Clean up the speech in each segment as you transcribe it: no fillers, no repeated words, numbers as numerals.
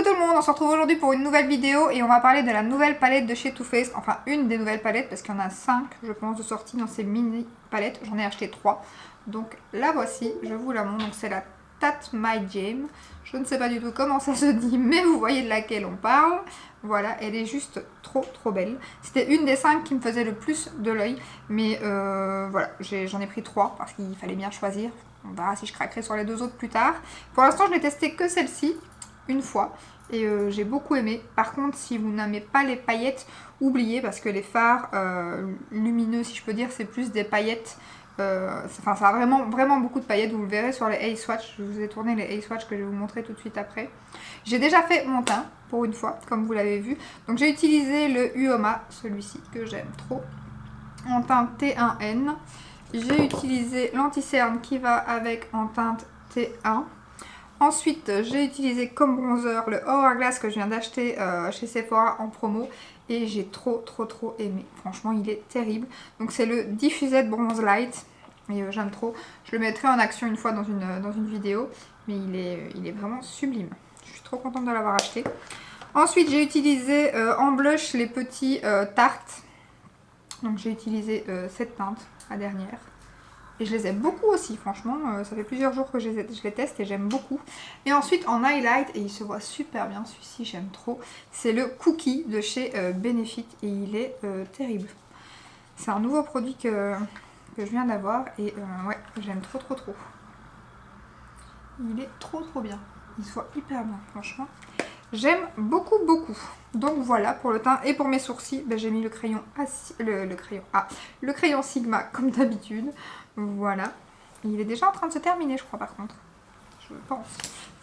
Coucou tout le monde, on se retrouve aujourd'hui pour une nouvelle vidéo et on va parler de la nouvelle palette de chez Too Faced, enfin une des nouvelles palettes parce qu'il y en a 5 je pense de sortie dans ces mini palettes, j'en ai acheté 3. Donc la voici, je vous la montre, donc c'est la Tat My Jam, je ne sais pas du tout comment ça se dit mais vous voyez de laquelle on parle. Voilà, elle est juste trop belle. C'était une des 5 qui me faisait le plus de l'œil, mais voilà, j'en ai pris 3 parce qu'il fallait bien choisir. On verra si je craquerai sur les 2 autres plus tard. Pour l'instant je n'ai testé que celle-ci une fois et j'ai beaucoup aimé. Par contre si vous n'aimez pas les paillettes, oubliez parce que les fards lumineux si je peux dire c'est plus des paillettes. Enfin ça a vraiment beaucoup de paillettes, vous le verrez sur les Ace Swatch. Je vous ai tourné les Ace Swatch que je vais vous montrer tout de suite après. J'ai déjà fait mon teint pour une fois comme vous l'avez vu. Donc j'ai utilisé le Uoma, celui-ci que j'aime trop, en teinte T1N. J'ai utilisé l'anti-cerne qui va avec en teinte T1. Ensuite, j'ai utilisé comme bronzer le Hourglass que je viens d'acheter chez Sephora en promo. Et j'ai trop aimé. Franchement, il est terrible. Donc c'est le Diffused Bronze Light. Et j'aime trop. Je le mettrai en action une fois dans une vidéo. Mais il est vraiment sublime. Je suis trop contente de l'avoir acheté. Ensuite, j'ai utilisé en blush les petits Tarte. Donc j'ai utilisé cette teinte, la dernière. Et je les aime beaucoup aussi, franchement, ça fait plusieurs jours que je les teste et j'aime beaucoup. Et ensuite en highlight, et il se voit super bien, celui-ci j'aime trop, c'est le Cookie de chez Benefit et il est terrible. C'est un nouveau produit que je viens d'avoir et ouais, j'aime trop. Il est trop bien, il se voit hyper bien, franchement. J'aime beaucoup. Donc voilà pour le teint et pour mes sourcils, ben, j'ai mis le crayon le crayon Sigma comme d'habitude. Voilà. Il est déjà en train de se terminer je crois par contre. Je pense.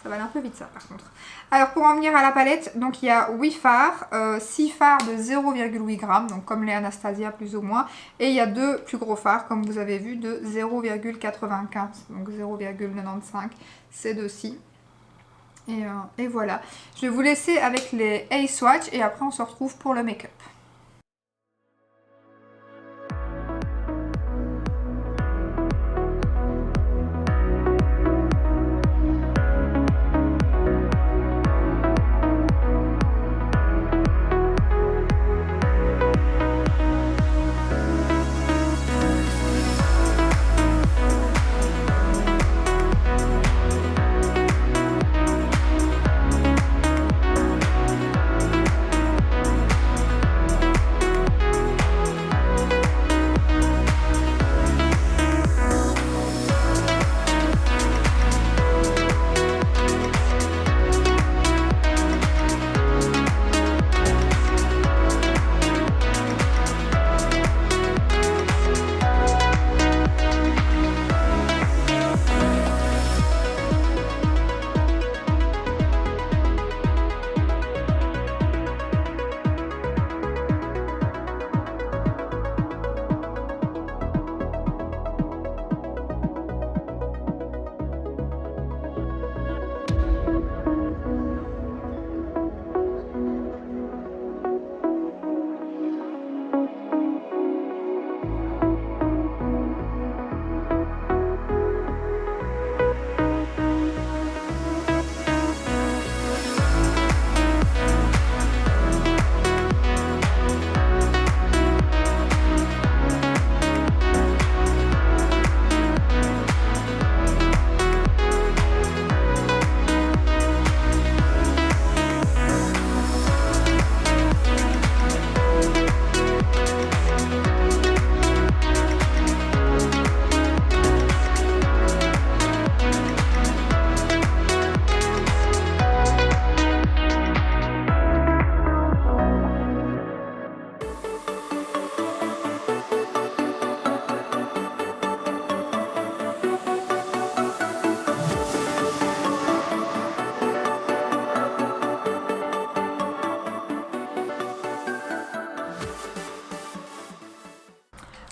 Ça va aller un peu vite ça par contre. Alors pour en venir à la palette, donc il y a 8 fards, 6 fards de 0,8 g, donc comme les Anastasia plus ou moins. Et il y a 2 plus gros fards comme vous avez vu de 0,95, donc 0,95, ces deux-ci. Et voilà, je vais vous laisser avec les Ace Swatch et après on se retrouve pour le make-up.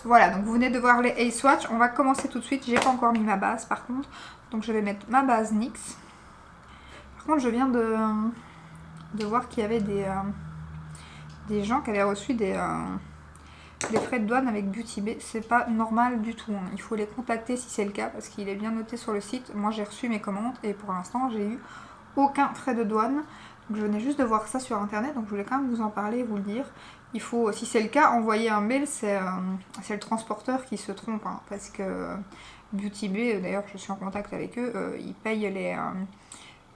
Voilà, donc vous venez de voir les Ace Swatch. On va commencer tout de suite. J'ai pas encore mis ma base par contre. Donc je vais mettre ma base NYX. Par contre, je viens de voir qu'il y avait des gens qui avaient reçu des frais de douane avec Beauty Bay. C'est pas normal du tout. Il faut les contacter si c'est le cas parce qu'il est bien noté sur le site. Moi, j'ai reçu mes commandes et pour l'instant, j'ai eu aucun frais de douane. Donc je venais juste de voir ça sur internet, donc je voulais quand même vous en parler et vous le dire. Il faut, si c'est le cas, envoyer un mail, c'est le transporteur qui se trompe, hein, parce que Beauty Bay, d'ailleurs je suis en contact avec eux, ils payent les...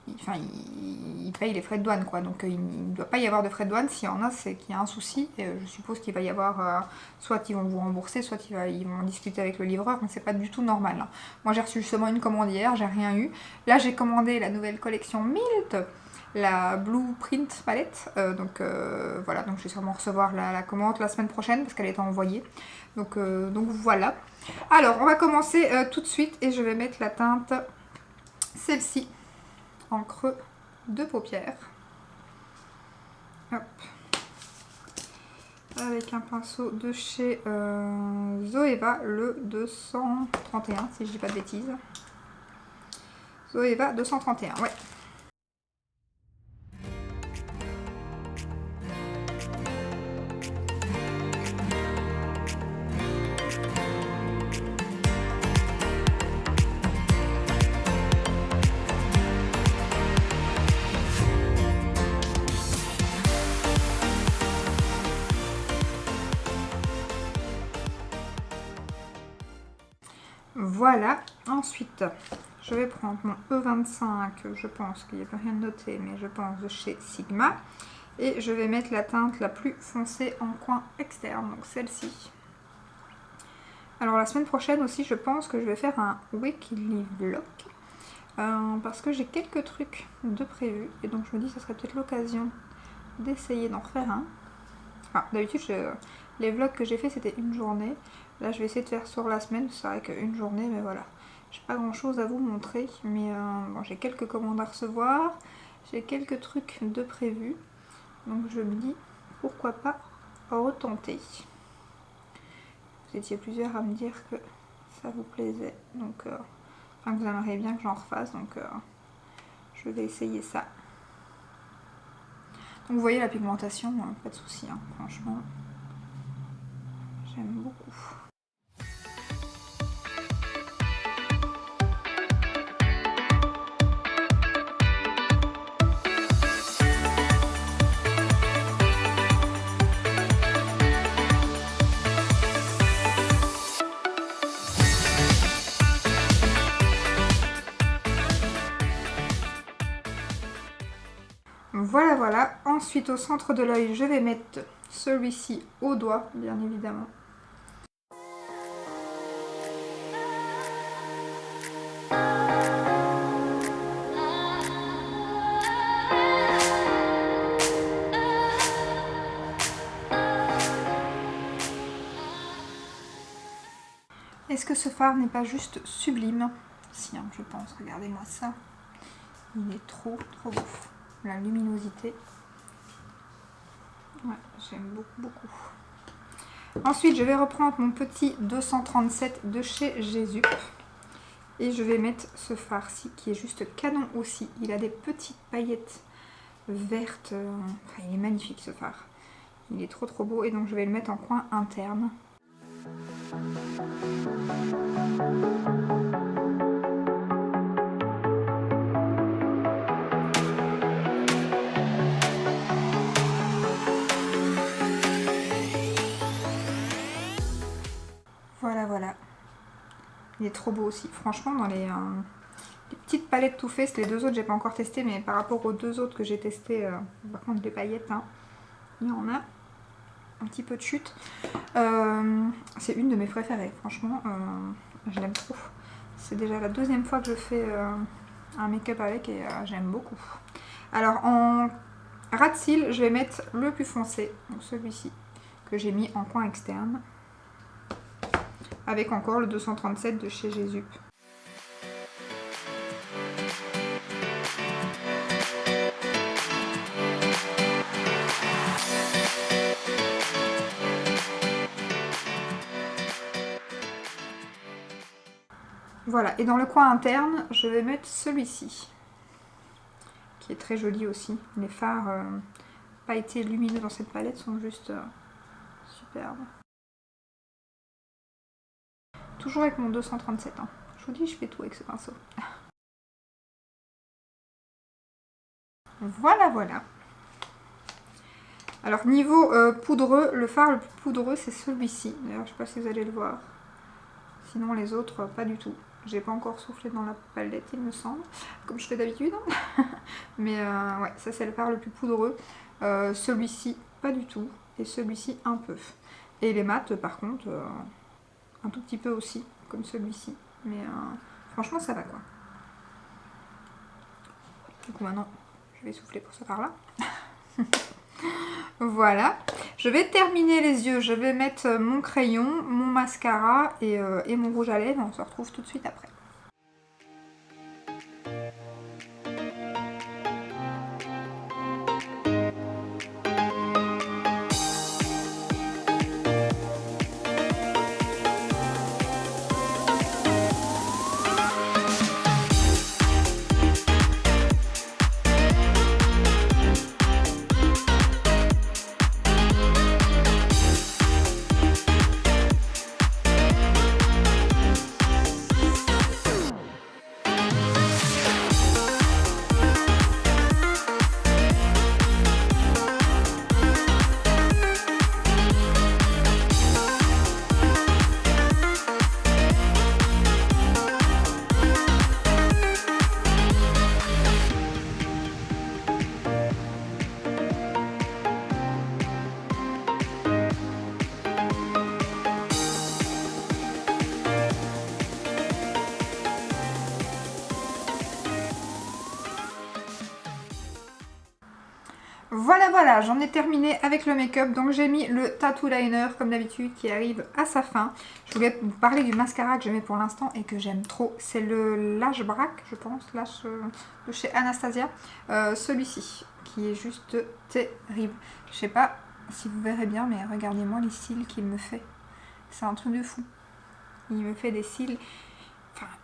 ils payent les frais de douane, quoi. Donc il ne doit pas y avoir de frais de douane. S'il y en a, c'est qu'il y a un souci. Et je suppose qu'il va y avoir, soit ils vont vous rembourser, soit ils vont discuter avec le livreur, mais c'est pas du tout normal, hein. Moi j'ai reçu justement une commande hier, j'ai rien eu. Là j'ai commandé la nouvelle collection Milt, la Blueprint palette. Voilà, donc je vais sûrement recevoir la commande la semaine prochaine parce qu'elle est envoyée. Donc voilà. Alors on va commencer tout de suite et je vais mettre la teinte, celle-ci, en creux de paupières. Hop. Avec un pinceau de chez Zoeva, le 231, si je dis pas de bêtises. Zoeva 231, ouais. Voilà, ensuite je vais prendre mon E25, je pense qu'il n'y a plus rien de noté, mais je pense de chez Sigma. Et je vais mettre la teinte la plus foncée en coin externe, donc celle-ci. Alors la semaine prochaine aussi, je pense que je vais faire un weekly vlog. Parce que j'ai quelques trucs de prévus. Et donc je me dis que ce serait peut-être l'occasion d'essayer d'en refaire un. Enfin, d'habitude, les vlogs que j'ai fait, c'était une journée. Là, je vais essayer de faire sur la semaine. C'est vrai qu'une journée, mais voilà. J'ai pas grand chose à vous montrer. Mais bon, j'ai quelques commandes à recevoir. J'ai quelques trucs de prévus. Donc je me dis, pourquoi pas retenter. Vous étiez plusieurs à me dire que ça vous plaisait. Donc, enfin, que vous aimeriez bien que j'en refasse. Donc, je vais essayer ça. Donc vous voyez la pigmentation, pas de souci, hein, franchement, j'aime beaucoup. Voilà, voilà. Ensuite, au centre de l'œil, je vais mettre celui-ci au doigt, bien évidemment. Est-ce que ce fard n'est pas juste sublime? Si, hein, je pense. Regardez-moi ça. Il est trop, trop beau. La luminosité. Ouais, j'aime beaucoup, beaucoup. Ensuite, je vais reprendre mon petit 237 de chez Jésus. Et je vais mettre ce fard-ci qui est juste canon aussi. Il a des petites paillettes vertes. Enfin, il est magnifique ce fard. Il est trop, trop beau. Et donc, je vais le mettre en coin interne. Voilà, voilà. Il est trop beau aussi. Franchement, dans les petites palettes Too Faced, les deux autres, j'ai pas encore testé, mais par rapport aux deux autres que j'ai testé, par contre, les paillettes, hein, il y en a un petit peu de chute. C'est une de mes préférées. Franchement, je l'aime trop. C'est déjà la deuxième fois que je fais un make-up avec et j'aime beaucoup. Alors, en ras de cils, je vais mettre le plus foncé, donc celui-ci, que j'ai mis en coin externe. Avec encore le 237 de chez Jésus. Voilà, et dans le coin interne, je vais mettre celui-ci, qui est très joli aussi. Les fards pailletés lumineux dans cette palette sont juste superbes. Toujours avec mon 237, hein. Je vous dis, je fais tout avec ce pinceau. Voilà, voilà. Alors niveau poudreux, le fard le plus poudreux c'est celui-ci. D'ailleurs je sais pas si vous allez le voir. Sinon les autres pas du tout. J'ai pas encore soufflé dans la palette il me semble. Comme je fais d'habitude. Mais ouais, ça c'est le fard le plus poudreux. Celui-ci pas du tout. Et celui-ci un peu. Et les mats par contre un tout petit peu aussi. Comme celui-ci. Mais franchement ça va quoi. Du coup maintenant je vais souffler pour ce fard là. Voilà, je vais terminer les yeux, je vais mettre mon crayon, mon mascara et mon rouge à lèvres, on se retrouve tout de suite après. Voilà, j'en ai terminé avec le make-up. Donc j'ai mis le tattoo liner comme d'habitude qui arrive à sa fin. Je voulais vous parler du mascara que je mets pour l'instant et que j'aime trop. C'est le Lash Braque, je pense, Lash de chez Anastasia. Celui-ci qui est juste terrible. Je sais pas si vous verrez bien, mais regardez-moi les cils qu'il me fait. C'est un truc de fou. Il me fait des cils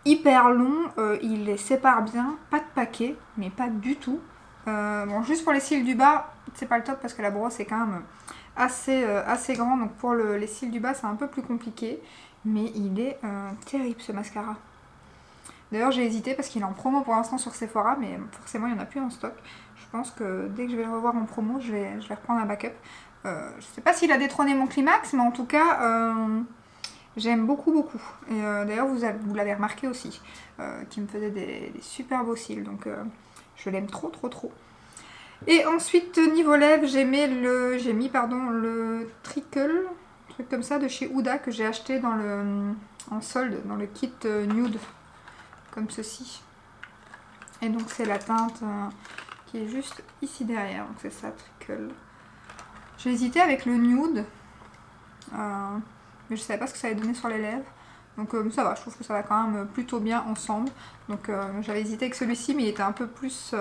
hyper longs, il les sépare bien, pas de paquet, mais pas du tout. Bon, juste pour les cils du bas, c'est pas le top parce que la brosse est quand même assez grande. Donc pour les cils du bas, c'est un peu plus compliqué. Mais il est terrible ce mascara. D'ailleurs, j'ai hésité parce qu'il est en promo pour l'instant sur Sephora, mais forcément, il n'y en a plus en stock. Je pense que dès que je vais le revoir en promo, je vais reprendre un backup. Je sais pas s'il a détrôné mon climax, mais en tout cas, j'aime beaucoup. Et d'ailleurs, vous l'avez remarqué aussi, qui me faisait des super beaux cils. Donc, je l'aime trop. Et ensuite, niveau lèvres, j'ai mis le Trickle, un truc comme ça, de chez Huda, que j'ai acheté en solde, dans le kit nude, comme ceci. Et donc, c'est la teinte qui est juste ici derrière. Donc, c'est ça, Trickle. J'ai hésité avec le nude, mais je savais pas ce que ça allait donner sur les lèvres. Donc ça va, je trouve que ça va quand même plutôt bien ensemble. Donc j'avais hésité avec celui-ci, mais il était un peu plus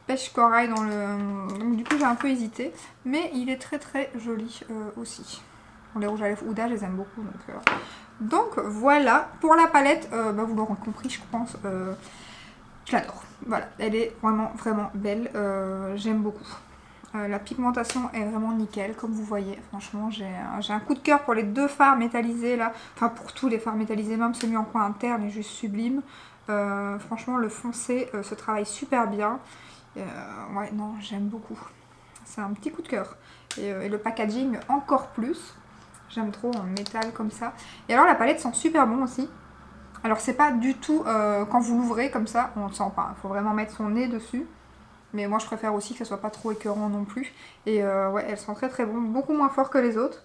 pêche corail dans le... Donc du coup j'ai un peu hésité. Mais il est très joli aussi. Les rouges à lèvres Huda, je les aime beaucoup. Donc voilà, pour la palette, vous l'aurez compris je pense, je l'adore. Voilà, elle est vraiment belle, j'aime beaucoup. La pigmentation est vraiment nickel, comme vous voyez. Franchement, j'ai un coup de cœur pour les deux fards métallisés là. Enfin, pour tous les fards métallisés, même celui en coin interne est juste sublime. Franchement, le foncé se travaille super bien. Ouais, non, j'aime beaucoup. C'est un petit coup de cœur. Et le packaging encore plus. J'aime trop en métal comme ça. Et alors, la palette sent super bon aussi. Alors, c'est pas du tout quand vous l'ouvrez comme ça, on ne sent pas. Il faut vraiment mettre son nez dessus. Mais moi je préfère aussi que ça soit pas trop écœurant non plus. Et ouais, elles sont très bon, beaucoup moins fort que les autres.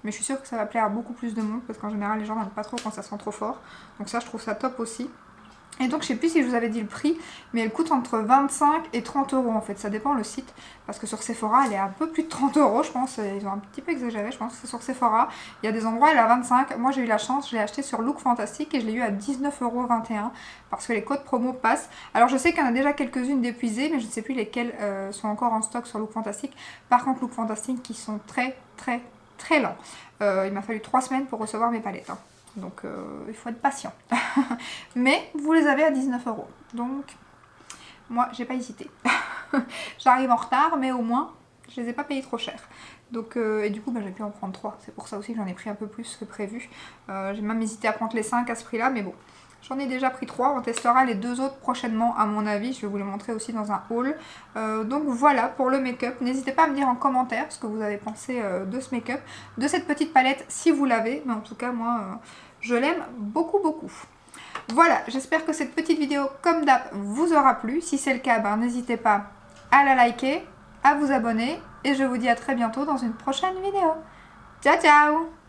Mais je suis sûre que ça va plaire à beaucoup plus de monde parce qu'en général les gens n'aiment pas trop quand ça sent trop fort. Donc ça je trouve ça top aussi. Et donc je sais plus si je vous avais dit le prix, mais elle coûte entre 25 et 30 euros en fait, ça dépend le site. Parce que sur Sephora elle est un peu plus de 30 euros je pense, ils ont un petit peu exagéré, je pense que c'est sur Sephora. Il y a des endroits elle est à 25, moi j'ai eu la chance, je l'ai acheté sur Look Fantastic et je l'ai eu à 19,21 € parce que les codes promo passent. Alors je sais qu'il y en a déjà quelques-unes d'épuisées, mais je ne sais plus lesquelles sont encore en stock sur Look Fantastic. Par contre Look Fantastic qui sont très lents. Il m'a fallu 3 semaines pour recevoir mes palettes. Hein. Donc il faut être patient. Mais vous les avez à 19 €. Donc moi j'ai pas hésité. J'arrive en retard mais au moins je les ai pas payés trop cher. Donc et du coup j'ai pu en prendre 3. C'est pour ça aussi que j'en ai pris un peu plus que prévu. J'ai même hésité à prendre les 5 à ce prix là mais bon. J'en ai déjà pris 3, on testera les 2 autres prochainement à mon avis, je vais vous les montrer aussi dans un haul. Donc voilà pour le make-up, n'hésitez pas à me dire en commentaire ce que vous avez pensé de ce make-up, de cette petite palette si vous l'avez, mais en tout cas moi je l'aime beaucoup beaucoup. Voilà, j'espère que cette petite vidéo comme d'hab vous aura plu, si c'est le cas, ben, n'hésitez pas à la liker, à vous abonner et je vous dis à très bientôt dans une prochaine vidéo. Ciao ciao!